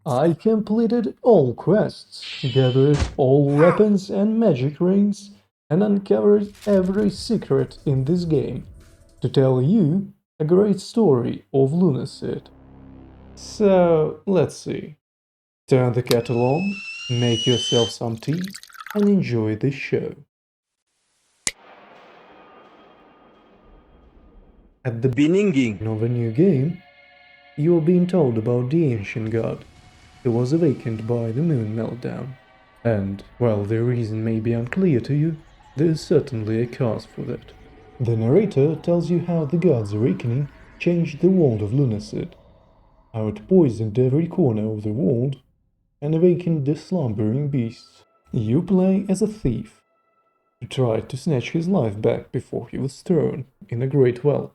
I completed all quests, gathered all weapons and magic rings, and uncovered every secret in this game to tell you a great story of Lunacid. So, let's see. Turn the kettle on, make yourself some tea, and enjoy the show. At the beginning of a new game, you are being told about the ancient god who was awakened by the moon meltdown. And, while the reason may be unclear to you, there is certainly a cause for that. The narrator tells you how the god's awakening changed the world of Lunacid, how it poisoned every corner of the world, and awakened the slumbering beasts. You play as a thief, who tried to snatch his life back before he was thrown in a great well.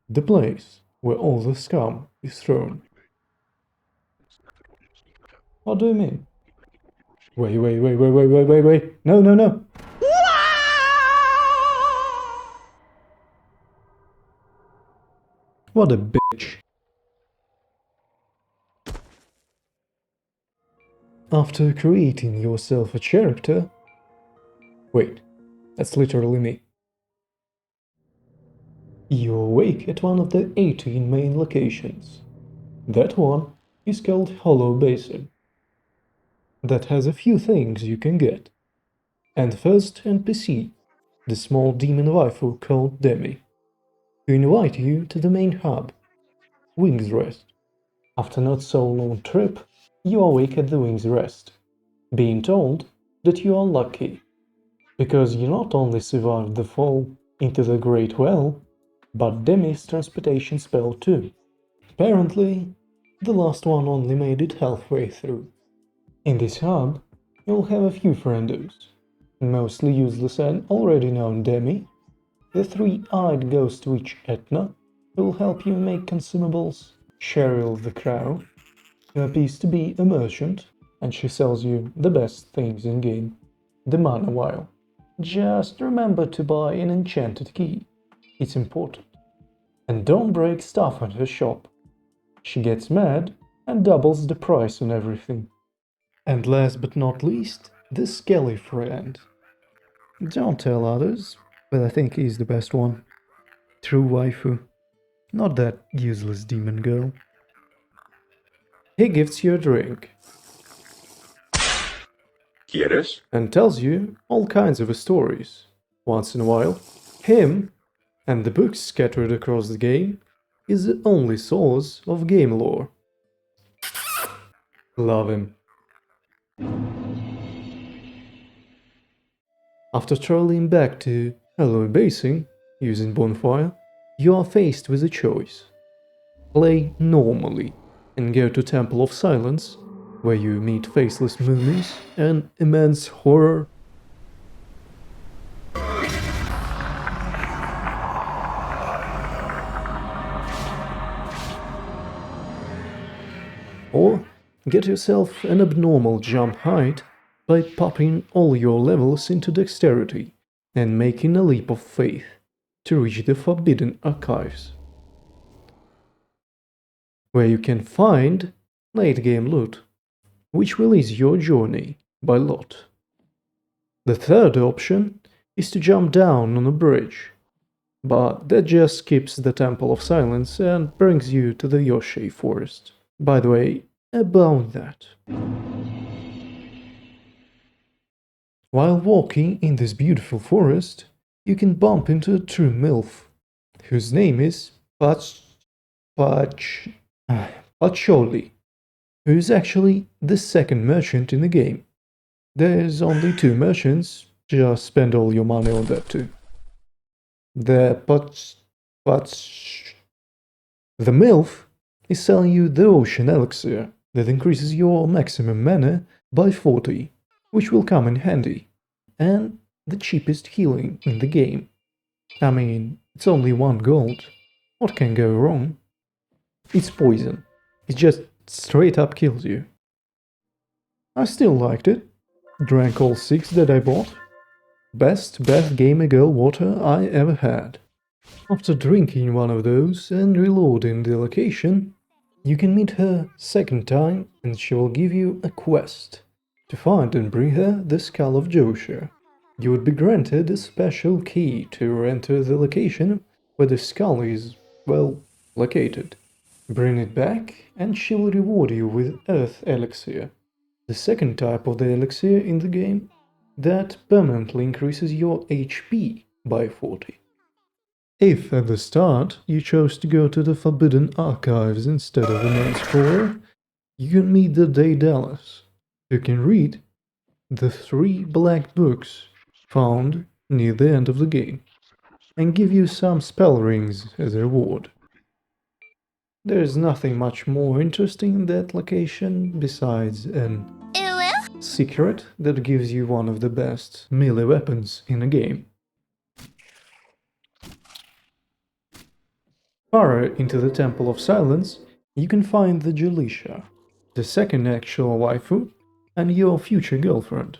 The place where all the scum is thrown. What do you mean? Wait. No. What a bitch. After creating yourself a character... Wait, that's literally me. You awake at one of the 18 main locations. That one is called Hollow Basin. That has a few things you can get. And first NPC, the small demon waifu called Demi, who invite you to the main hub, Wings Rest. After not so long trip, you awake at the Wings Rest, being told that you are lucky, because you not only survived the fall into the Great Well, but Demi's transportation spell too. Apparently, the last one only made it halfway through. In this hub, you'll have a few friendos, mostly useless and already known Demi, the three-eyed ghost witch Etna, who will help you make consumables, Cheryl the Crow, who appears to be a merchant, and she sells you the best things in-game, the mana vial. Just remember to buy an enchanted key, it's important. And don't break stuff at her shop. She gets mad and doubles the price on everything. And last but not least, the Skelly friend. Don't tell others, but I think he's the best one. True waifu. Not that useless demon girl. He gives you a drink. ¿Quieres? And tells you all kinds of stories. Once in a while, him and the books scattered across the game is the only source of game lore. Love him. After traveling back to Hollow Basin using Bonfire, you are faced with a choice. Play normally and go to Temple of Silence, where you meet faceless mummies and immense horror. Or get yourself an abnormal jump height by popping all your levels into dexterity and making a leap of faith to reach the Forbidden Archives, where you can find late-game loot, which will ease your journey by lot. The third option is to jump down on a bridge, but that just skips the Temple of Silence and brings you to the Yoshi Forest. By the way, about that. While walking in this beautiful forest, you can bump into a true MILF, whose name is Patchouli, who is actually the second merchant in the game. There's only 2 merchants, just spend all your money on that too. The MILF is selling you the Ocean Elixir that increases your maximum mana by 40, which will come in handy, and the cheapest healing in the game. I mean, it's only 1 gold. What can go wrong? It's poison. It just straight up kills you. I still liked it. Drank all 6 that I bought. Best Beth Gamer Girl water I ever had. After drinking one of those and reloading the location, You can meet her second time and she will give you a quest to find and bring her the skull of Joshua. You would be granted a special key to enter the location where the skull is, well, located. Bring it back and she will reward you with Earth Elixir, the second type of the elixir in the game that permanently increases your HP by 40. If at the start you chose to go to the Forbidden Archives instead of the main explorer, you can meet the Daedalus, who can read the 3 black books found near the end of the game, and give you some spell rings as a reward. There's nothing much more interesting in that location besides an secret that gives you one of the best melee weapons in a game. Far into the Temple of Silence, you can find the Julisha, the second actual waifu, and your future girlfriend.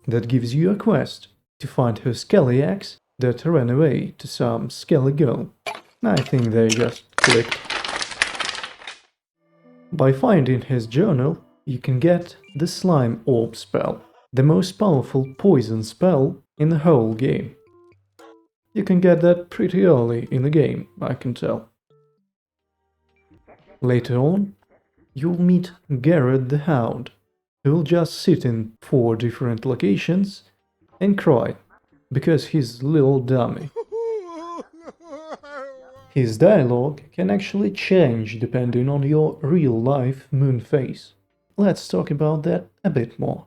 That gives you a quest to find her skelly axe that ran away to some skelly girl. I think they just clicked. By finding his journal, you can get the Slime Orb spell, the most powerful poison spell in the whole game. You can get that pretty early in the game, I can tell. Later on, you'll meet Garrett the Hound, who will just sit in 4 different locations and cry, because he's a little dummy. His dialogue can actually change depending on your real-life moon phase. Let's talk about that a bit more.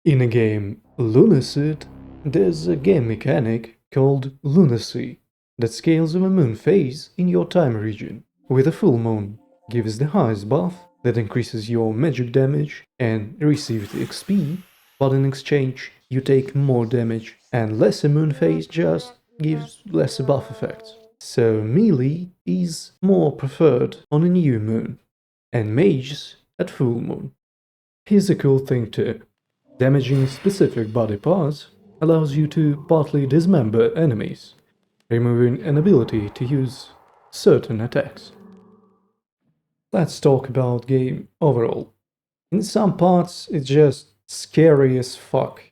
In a game Lunacid, there's a game mechanic called Lunacy that scales of a moon phase in your time region, with a full moon gives the highest buff that increases your magic damage and receives the XP, but in exchange you take more damage, and lesser moon phase just gives lesser buff effects. So melee is more preferred on a new moon, and mages at full moon. Here's a cool thing too. Damaging specific body parts allows you to partly dismember enemies, removing an ability to use certain attacks. Let's talk about game overall. In some parts it's just scary as fuck,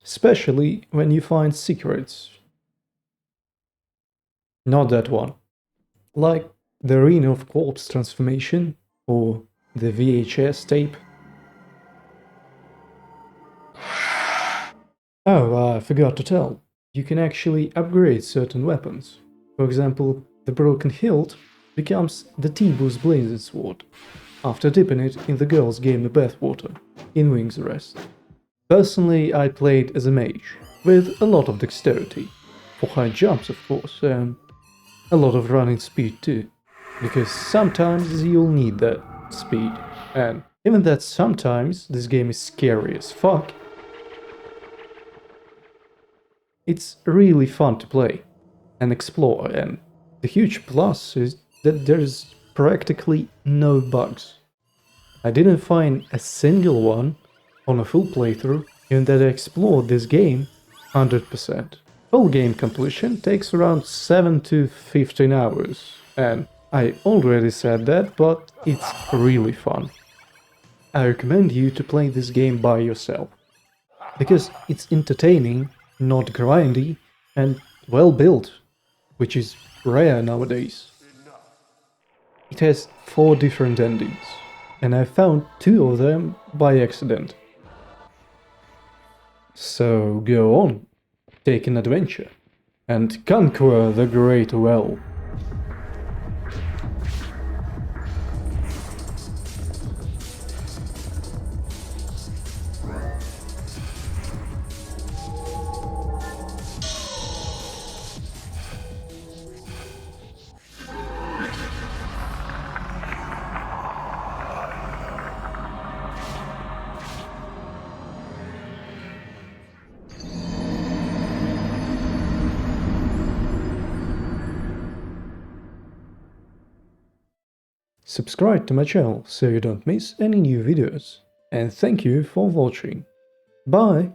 especially when you find secrets. Not that one. Like the Arena of Corpse transformation or the VHS tape. Oh, I forgot to tell. You can actually upgrade certain weapons. For example, the Broken Hilt becomes the T-Boo's Blazed Sword, after dipping it in the girl's game of bathwater, in Wing's Rest. Personally, I played as a mage, with a lot of dexterity, for high jumps of course, and a lot of running speed too, because sometimes you'll need that speed, and even that sometimes this game is scary as fuck, it's really fun to play and explore, and the huge plus is that there's practically no bugs. I didn't find a single one on a full playthrough, even that I explored this game 100%. Full game completion takes around 7 to 15 hours, and I already said that, but it's really fun. I recommend you to play this game by yourself, because it's entertaining, not grindy, and well built, which is rare nowadays. It has 4 different endings, and I found 2 of them by accident. So go on, take an adventure, and conquer the Great Well. Subscribe to my channel so you don't miss any new videos, and thank you for watching. Bye!